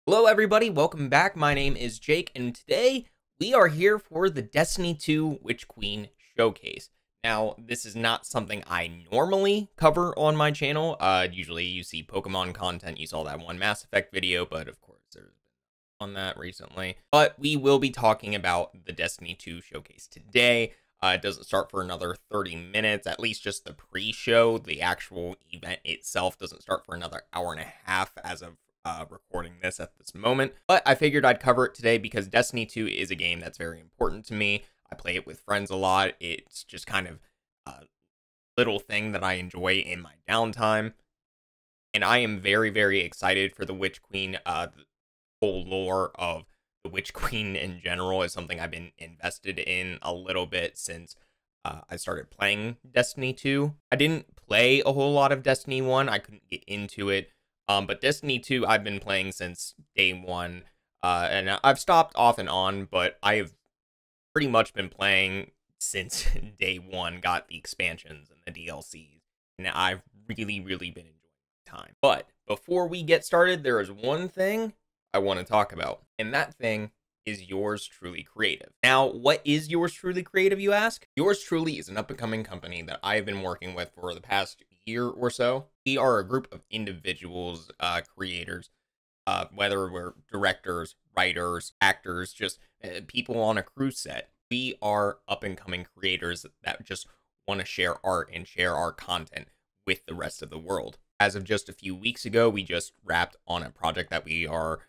Hello everybody, welcome back. My name is Jake, and today we are here for the Destiny 2 Witch Queen Showcase. Now, this is not something I normally cover on my channel. Usually you see Pokemon content, you saw that one Mass Effect video, but of course there's been on that recently. But we will be talking about the Destiny 2 Showcase today. It doesn't start for another 30 minutes, at least just the pre-show. The actual event itself doesn't start for another hour and a half as of recording this at this moment, but I figured I'd cover it today because Destiny 2 is a game that's very important to me. I play it with friends a lot. It's just kind of a little thing that I enjoy in my downtime, and I am very, very excited for the Witch Queen. The whole lore of the Witch Queen in general is something I've been invested in a little bit since I started playing Destiny 2. I didn't play a whole lot of Destiny 1. I couldn't get into it. But Destiny 2, I've been playing since day one, and I've stopped off and on, but I have pretty much been playing since day one, got the expansions and the DLCs, and I've really, really been enjoying my time. But before we get started, there is one thing I want to talk about, and that thing is Yours Truly Creative. Now, what is Yours Truly Creative, you ask? Yours Truly is an up-and-coming company that I've been working with for the past year or so. We are a group of individuals, creators, whether we're directors, writers, actors, just people on a crew set. We are up-and-coming creators that just want to share art and share our content with the rest of the world. As of just a few weeks ago, we just wrapped on a project that we are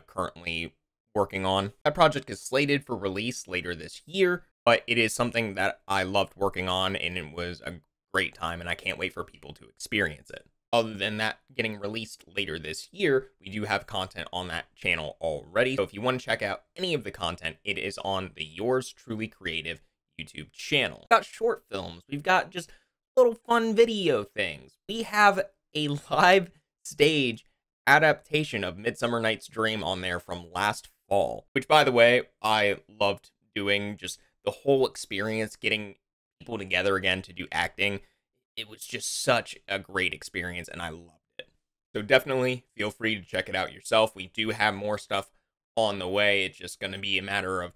currently working on. That project is slated for release later this year, but it is something that I loved working on, and it was a great time, and I can't wait for people to experience it. Other than that getting released later this year, we do have content on that channel already. So if you want to check out any of the content, it is on the Yours Truly Creative YouTube channel. We've got short films, we've got just little fun video things. We have a live stage adaptation of Midsummer Night's Dream on there from last fall, which, by the way, I loved doing. Just the whole experience, getting people together again to do acting, it was just such a great experience, and I loved it. So definitely feel free to check it out yourself. We do have more stuff on the way. It's just going to be a matter of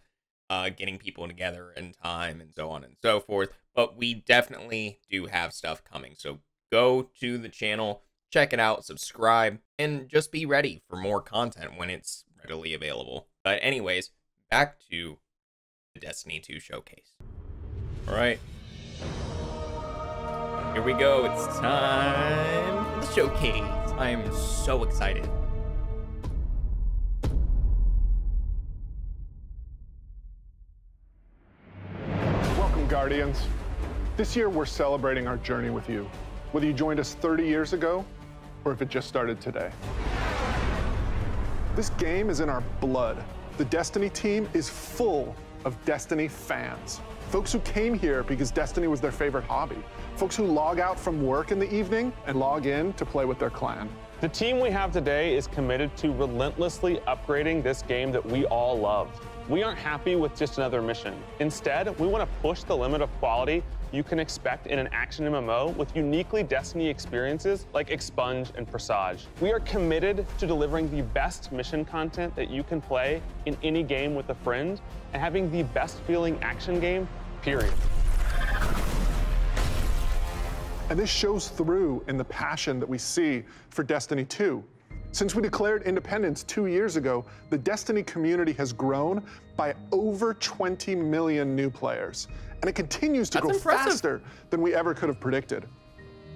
getting people together in time and so on and so forth, but we definitely do have stuff coming. So go to the channel, check it out, subscribe, and just be ready for more content when it's readily available. But anyways, back to the Destiny 2 Showcase. All right, here we go. It's time for the showcase. I am so excited. Welcome, Guardians. This year, we're celebrating our journey with you, whether you joined us 30 years ago or if it just started today. This game is in our blood. The Destiny team is full of Destiny fans. Folks who came here because Destiny was their favorite hobby. Folks who log out from work in the evening and log in to play with their clan. The team we have today is committed to relentlessly upgrading this game that we all love. We aren't happy with just another mission. Instead, we want to push the limit of quality you can expect in an action MMO with uniquely Destiny experiences like Expunge and Presage. We are committed to delivering the best mission content that you can play in any game with a friend and having the best feeling action game, period. And this shows through in the passion that we see for Destiny 2. Since we declared independence 2 years ago, the Destiny community has grown by over 20 million new players. And it continues to grow faster than we ever could have predicted.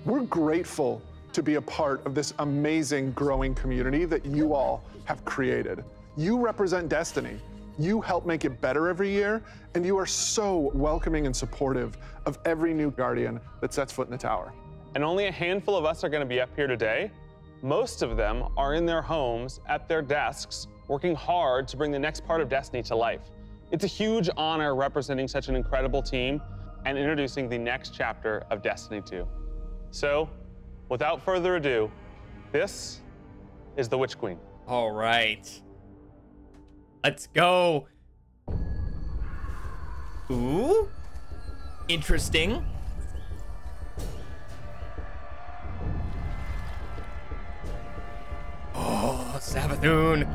We're grateful to be a part of this amazing growing community that you all have created. You represent Destiny. You help make it better every year, and you are so welcoming and supportive of every new Guardian that sets foot in the tower. And only a handful of us are going to be up here today. Most of them are in their homes, at their desks, working hard to bring the next part of Destiny to life. It's a huge honor representing such an incredible team and introducing the next chapter of Destiny 2. So, without further ado, this is the Witch Queen. All right, let's go. Ooh, interesting. Savathun.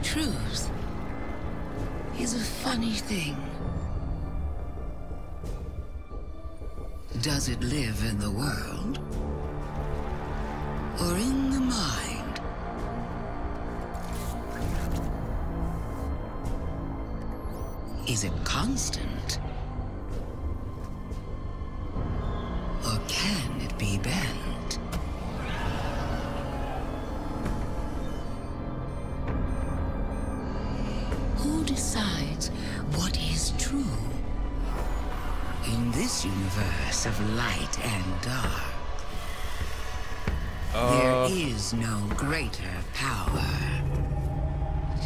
Truth is a funny thing. Does it live in the world or in the mind? Is it constant or can it be bent? Who decides what is true in this universe of light and dark? There is no greater power.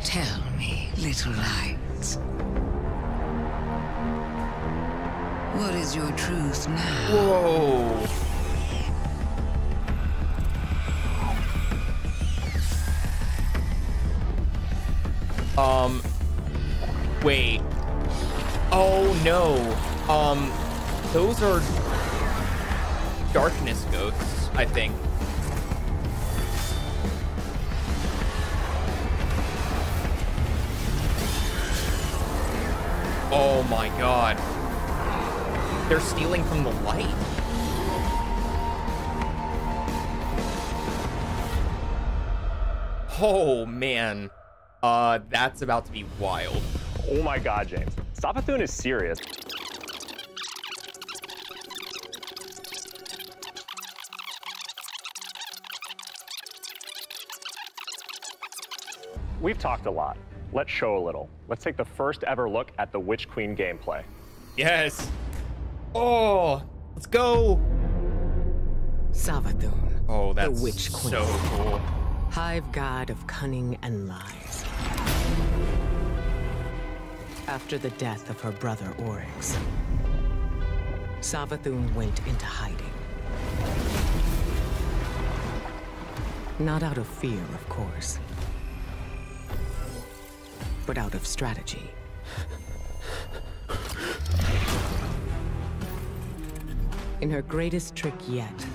Tell me, little lights. What is your truth now? Whoa. Wait. Oh no. Those are darkness ghosts, I think. Oh my god. They're stealing from the light. Oh man. That's about to be wild. Oh my god, James. Savathun is serious. We've talked a lot. Let's show a little. Let's take the first ever look at the Witch Queen gameplay. Yes. Oh, let's go. Savathun, Oh, that's the Witch Queen. so cool. Hive god of cunning and lies. After the death of her brother Oryx, Savathun went into hiding. Not out of fear, of course, but out of strategy. In her greatest trick yet,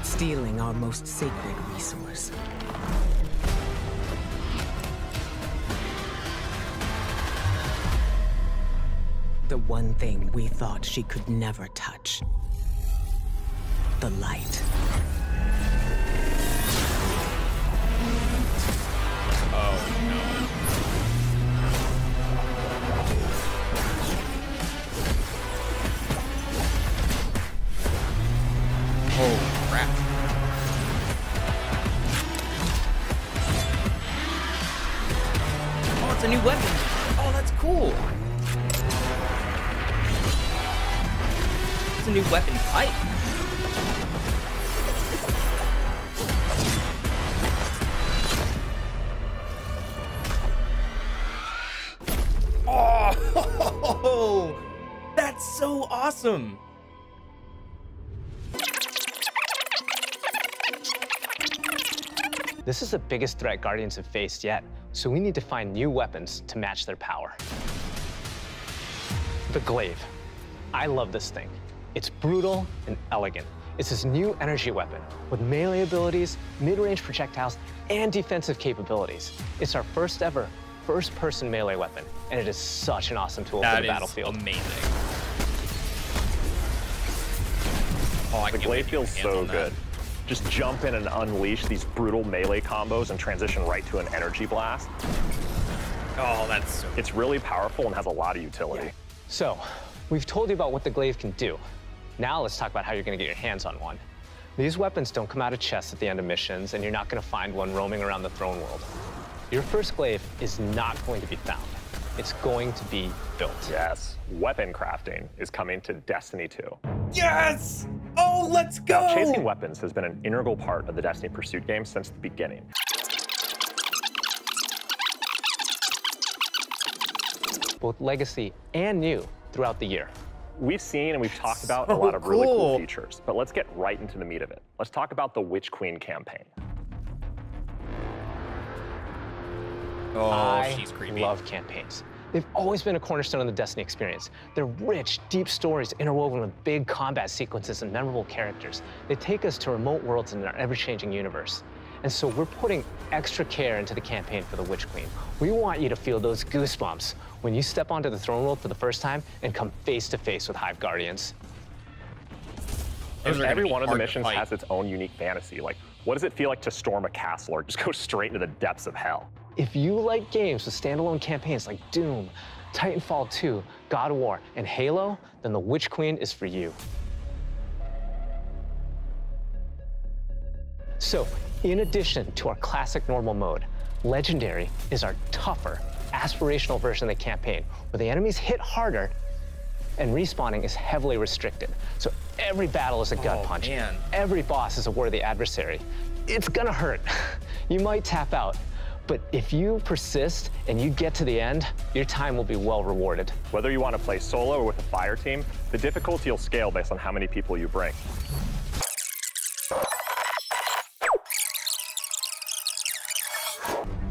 stealing our most sacred resource. The one thing we thought she could never touch. The light. Oh no. Oh crap. Oh, it's a new weapon. Oh, that's cool. It's a new weapon type. Oh, that's so awesome. This is the biggest threat Guardians have faced yet, so we need to find new weapons to match their power. The Glaive. I love this thing. It's brutal and elegant. It's this new energy weapon with melee abilities, mid-range projectiles, and defensive capabilities. It's our first ever first-person melee weapon, and it is such an awesome tool for the battlefield. Amazing. Oh, The Glaive feels so good. Just jump in and unleash these brutal melee combos and transition right to an energy blast. Oh, that's so It's really powerful and has a lot of utility. So, we've told you about what the Glaive can do. Now let's talk about how you're gonna get your hands on one. These weapons don't come out of chests at the end of missions, and you're not gonna find one roaming around the throne world. Your first Glaive is not going to be found. It's going to be built. Yes, weapon crafting is coming to Destiny 2. Yes! Oh, let's go! Now, chasing weapons has been an integral part of the Destiny Pursuit game since the beginning. Both legacy and new throughout the year. We've seen and we've talked about a so lot of really cool cool. features, but let's get right into the meat of it. Let's talk about the Witch Queen campaign. Oh, I she's creepy. love campaigns. They've always been a cornerstone of the Destiny experience. They're rich, deep stories interwoven with big combat sequences and memorable characters. They take us to remote worlds in our ever-changing universe. And so we're putting extra care into the campaign for the Witch Queen. We want you to feel those goosebumps when you step onto the throne world for the first time and come face to face with Hive Guardians. Every one of the missions has its own unique fantasy. Like, what does it feel like to storm a castle or just go straight into the depths of hell? If you like games with standalone campaigns like Doom, Titanfall 2, God of War, and Halo, then the Witch Queen is for you. So, in addition to our classic normal mode, Legendary is our tougher, aspirational version of the campaign, where the enemies hit harder and respawning is heavily restricted. So every battle is a gut punch. Man. Every boss is a worthy adversary. It's gonna hurt. You might tap out, but if you persist and you get to the end, your time will be well rewarded. Whether you want to play solo or with a fire team, the difficulty will scale based on how many people you bring.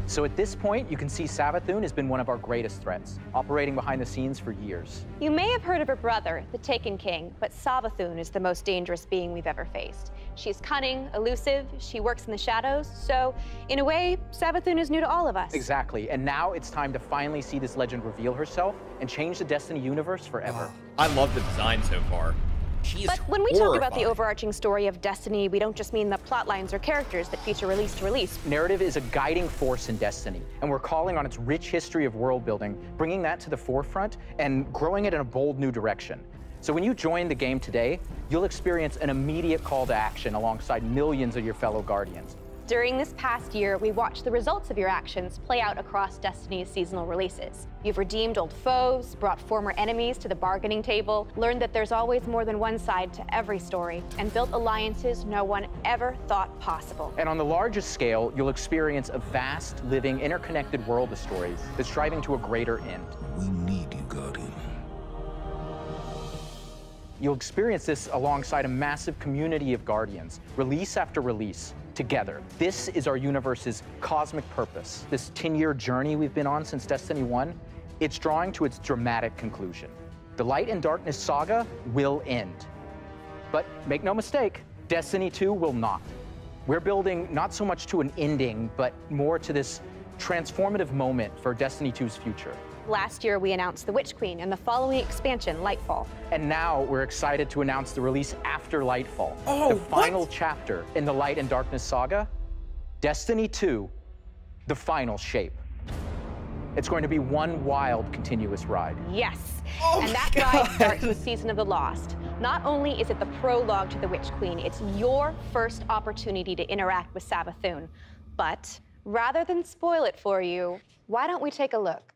So at this point, you can see Savathun has been one of our greatest threats, operating behind the scenes for years. You may have heard of her brother, the Taken King, but Savathun is the most dangerous being we've ever faced. She's cunning, elusive, she works in the shadows, so in a way, Savathun is new to all of us. Exactly, and now it's time to finally see this legend reveal herself and change the Destiny universe forever. I love the design so far. She is But when we talk about the horrifying. overarching story of Destiny, we don't just mean the plot lines or characters that feature release to release. Narrative is a guiding force in Destiny, and we're calling on its rich history of world building, bringing that to the forefront and growing it in a bold new direction. So when you join the game today, you'll experience an immediate call to action alongside millions of your fellow Guardians. During this past year, we watched the results of your actions play out across Destiny's seasonal releases. You've redeemed old foes, brought former enemies to the bargaining table, learned that there's always more than one side to every story, and built alliances no one ever thought possible. And on the largest scale, you'll experience a vast, living, interconnected world of stories that's striving to a greater end. We need you, Guardian. You'll experience this alongside a massive community of Guardians, release after release, together. This is our universe's cosmic purpose. This 10-year journey we've been on since Destiny 1, it's drawing to its dramatic conclusion. The Light and Darkness saga will end. But make no mistake, Destiny 2 will not. We're building not so much to an ending, but more to this transformative moment for Destiny 2's future. Last year, we announced the Witch Queen and the following expansion, Lightfall. And now we're excited to announce the release after Lightfall, the final chapter in the Light and Darkness saga, Destiny 2, the final shape. It's going to be one wild, continuous ride. Yes, and that ride starts with Season of the Lost. Not only is it the prologue to the Witch Queen, it's your first opportunity to interact with Savathun. But rather than spoil it for you, why don't we take a look?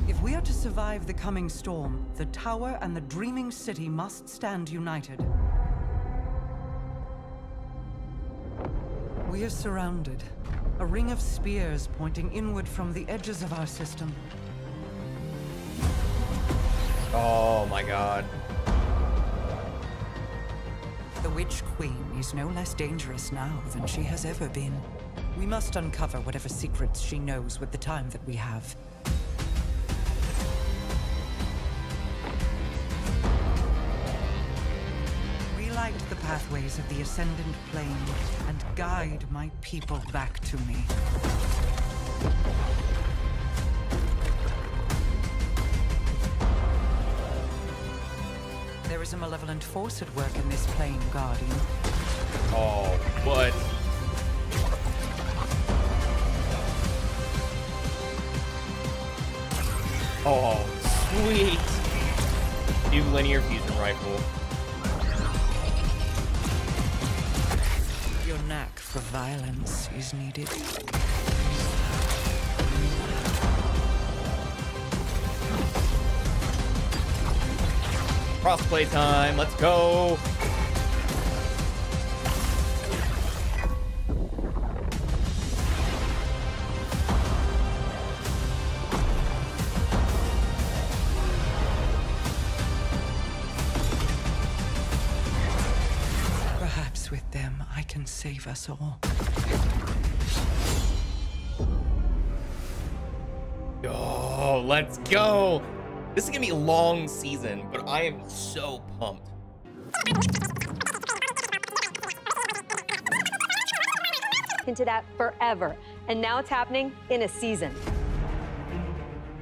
If we are to survive the coming storm, the tower and the dreaming city must stand united. We are surrounded. A ring of spears pointing inward from the edges of our system. Oh my god. The Witch Queen is no less dangerous now than she has ever been. We must uncover whatever secrets she knows with the time that we have. Relight the pathways of the Ascendant Plane and guide my people back to me. There is a malevolent force at work in this plane, Guardian. Oh, what? Oh, sweet. New linear fusion rifle. Your knack for violence is needed. Crossplay time, let's go. Perhaps with them, I can save us all. let's go. This is gonna be a long season, but I am so pumped. Hinted at forever, and now it's happening in a season.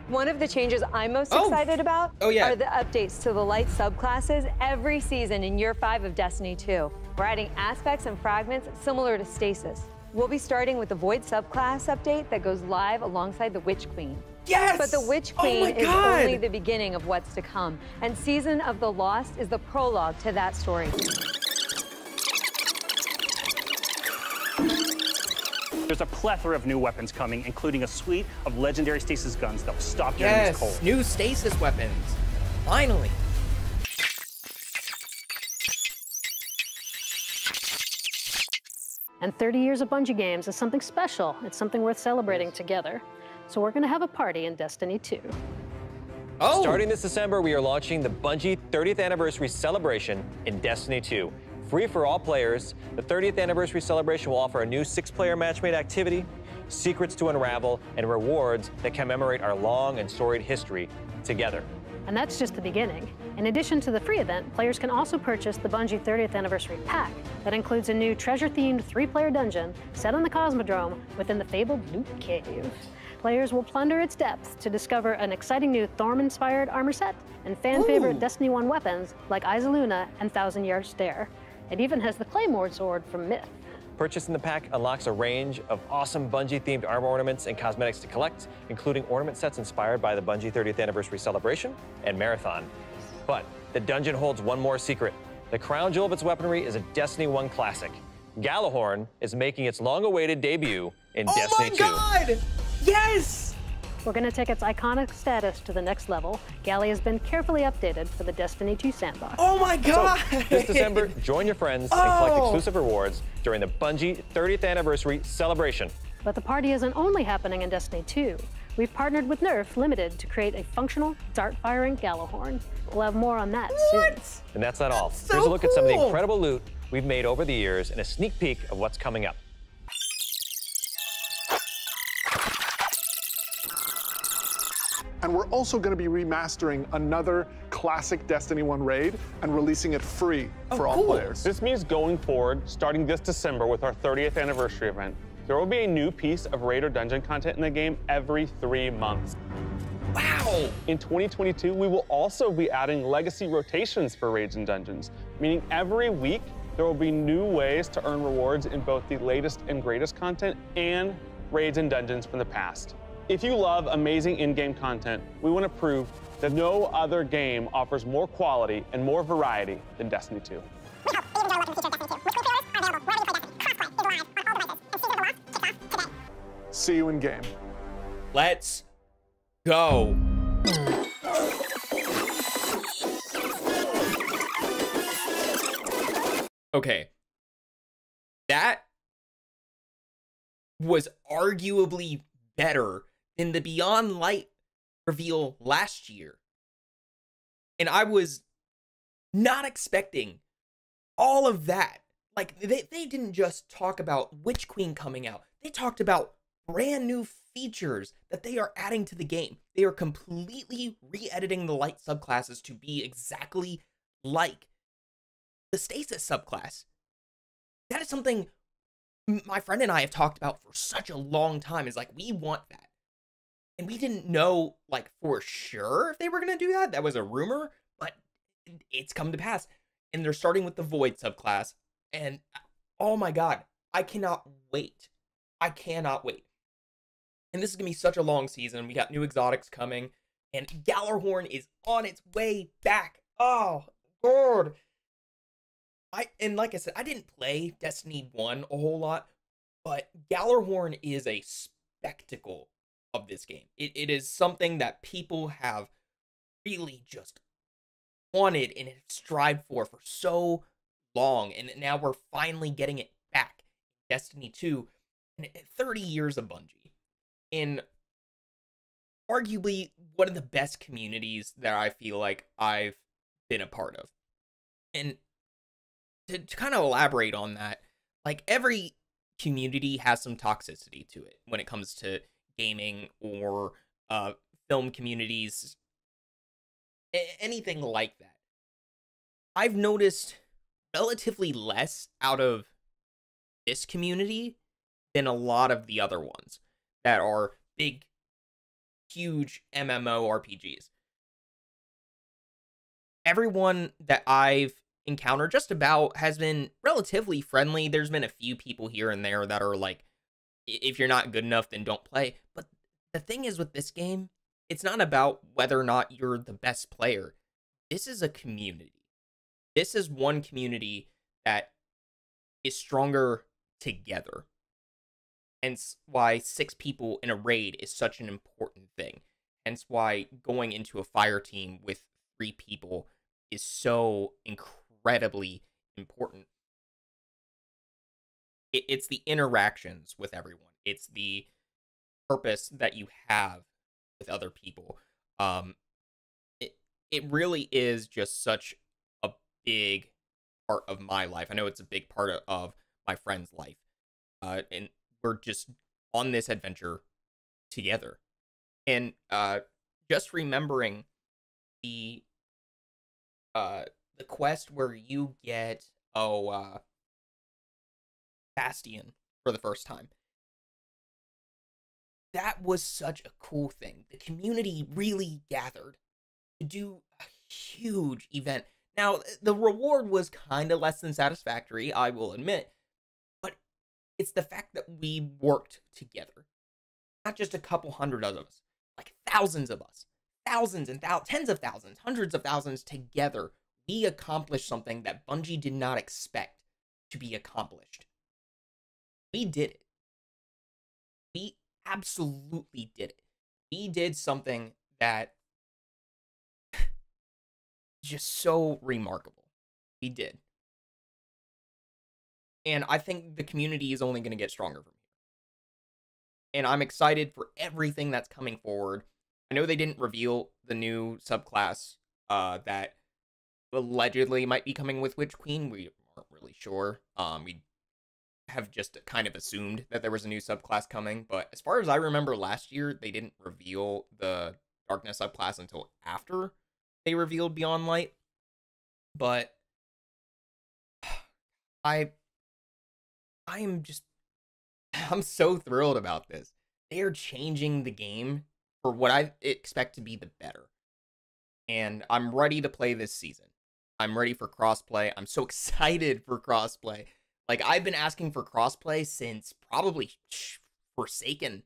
One of the changes I'm most excited about are the updates to the light subclasses every season in Year 5 of Destiny 2. We're adding aspects and fragments similar to Stasis. We'll be starting with the Void subclass update that goes live alongside the Witch Queen. Yes! But the Witch Queen is only the beginning of what's to come, and Season of the Lost is the prologue to that story. There's a plethora of new weapons coming, including a suite of legendary stasis guns that will stop your enemies cold. New stasis weapons. Finally. And 30 years of Bungie games is something special. It's something worth celebrating together. So we're going to have a party in Destiny 2. Starting this December, we are launching the Bungie 30th Anniversary Celebration in Destiny 2. Free for all players, the 30th Anniversary Celebration will offer a new 6-player matchmade activity, secrets to unravel, and rewards that commemorate our long and storied history together. And that's just the beginning. In addition to the free event, players can also purchase the Bungie 30th Anniversary Pack that includes a new treasure-themed 3-player dungeon set on the Cosmodrome within the fabled Loot Cave. Players will plunder its depths to discover an exciting new Thorm-inspired armor set and fan-favorite Destiny 1 weapons like Izaluna and Thousand Yard Stare. It even has the Claymore sword from Myth. Purchasing the pack unlocks a range of awesome Bungie-themed armor ornaments and cosmetics to collect, including ornament sets inspired by the Bungie 30th Anniversary Celebration and Marathon. But the dungeon holds one more secret. The crown jewel of its weaponry is a Destiny 1 classic. Gjallarhorn is making its long-awaited debut in Destiny 2. Oh my God! Yes! We're going to take its iconic status to the next level. Galley has been carefully updated for the Destiny 2 sandbox. Oh my God! So, this December, join your friends and collect exclusive rewards during the Bungie 30th Anniversary Celebration. But the party isn't only happening in Destiny 2. We've partnered with Nerf Limited to create a functional, dart-firing Gjallarhorn. We'll have more on that soon. And that's not all. So Here's a look at some of the incredible loot we've made over the years and a sneak peek of what's coming up. And we're also going to be remastering another classic Destiny 1 raid and releasing it free for all players. This means going forward, starting this December with our 30th anniversary event, there will be a new piece of raid or dungeon content in the game every 3 months. Wow! In 2022, we will also be adding legacy rotations for raids and dungeons, meaning every week there will be new ways to earn rewards in both the latest and greatest content and raids and dungeons from the past. If you love amazing in-game content, we want to prove that no other game offers more quality and more variety than Destiny 2. See you in game. Let's go. Okay. That was arguably better than the Beyond Light reveal last year. And I was not expecting all of that. Like, they didn't just talk about Witch Queen coming out. They talked about brand new features that they are adding to the game. They are completely re-editing the light subclasses to be exactly like the Stasis subclass. That is something my friend and I have talked about for such a long time. Is like, we want that. And we didn't know, like, for sure if they were going to do that. That was a rumor, but it's come to pass. And they're starting with the Void subclass. And, oh my God, I cannot wait. I cannot wait. And this is going to be such a long season. We got new exotics coming. And Gjallarhorn is on its way back. Oh, God. And like I said, I didn't play Destiny 1 a whole lot. But Gjallarhorn is a spectacle of this game. It is something that people have really just wanted and have strived for so long, and now we're finally getting it back. Destiny 2, and 30 years of Bungie, in arguably one of the best communities that I feel like I've been a part of. And to kind of elaborate on that, like, every community has some toxicity to it when it comes to gaming or film communities, anything like that. I've noticed relatively less out of this community than a lot of the other ones that are big, huge MMORPGs. Everyone that I've encountered just about has been relatively friendly. There's been a few people here and there that are like, if you're not good enough, then don't play. But the thing is with this game, it's not about whether or not you're the best player. This is a community. This is one community that is stronger together. Hence why 6 people in a raid is such an important thing. Hence why going into a fire team with 3 people is so incredibly important. It's the interactions with everyone. It's the purpose that you have with other people. It really is just such a big part of my life. I know it's a big part of my friend's life. And we're just on this adventure together. And just remembering the quest where you get Bastion for the first time. That was such a cool thing. The community really gathered to do a huge event. Now, the reward was kind of less than satisfactory, I will admit, but it's the fact that we worked together. Not just a couple hundred of us, like thousands of us. Thousands and tens of thousands, hundreds of thousands together. We accomplished something that Bungie did not expect to be accomplished. We did it. We absolutely did it. We did something that just so remarkable. We did. And I think the community is only going to get stronger from here. And I'm excited for everything that's coming forward. I know they didn't reveal the new subclass that allegedly might be coming with Witch Queen. We aren't really sure. We have just kind of assumed that there was a new subclass coming. But as far as I remember last year, they didn't reveal the Darkness subclass until after they revealed Beyond Light. But I'm so thrilled about this. They are changing the game for what I expect to be the better. And I'm ready to play this season. I'm ready for crossplay. I'm so excited for crossplay. Like, I've been asking for crossplay since probably Forsaken.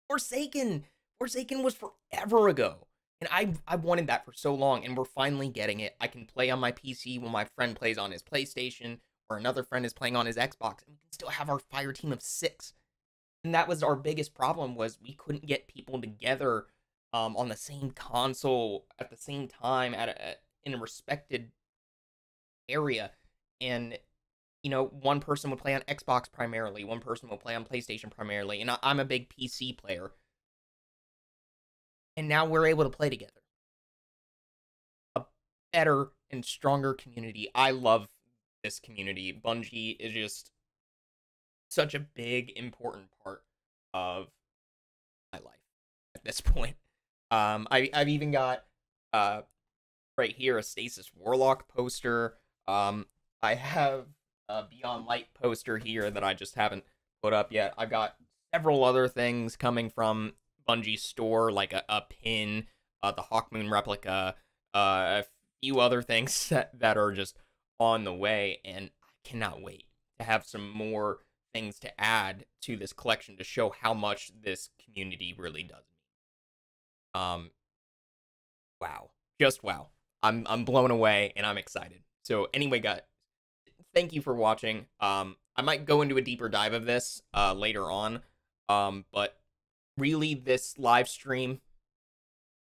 Forsaken was forever ago. And I've wanted that for so long, and we're finally getting it. I can play on my PC when my friend plays on his PlayStation, or another friend is playing on his Xbox, and we can still have our fire team of 6. And that was our biggest problem, was we couldn't get people together on the same console at the same time in a respected area. And, you know, one person would play on Xbox primarily, one person would play on PlayStation primarily, and I'm a big PC player. And now we're able to play together. A better and stronger community. I love this community. Bungie is just such a big, important part of my life at this point. I've even got right here a Stasis Warlock poster. I have a Beyond Light poster here that I just haven't put up yet. I've got several other things coming from Bungie's store, like a pin, the Hawkmoon replica, a few other things that are just on the way, and I cannot wait to have some more things to add to this collection to show how much this community really does. Wow. Just wow. I'm blown away, and I'm excited. So anyway, guys, thank you for watching. I might go into a deeper dive of this later on, but really, this live stream,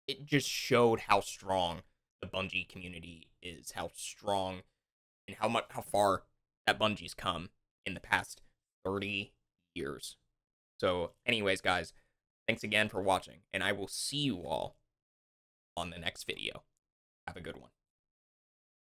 it just showed how strong the Bungie community is, how strong and how far that Bungie's come in the past 30 years. So anyways, guys, thanks again for watching, and I will see you all on the next video. Have a good one.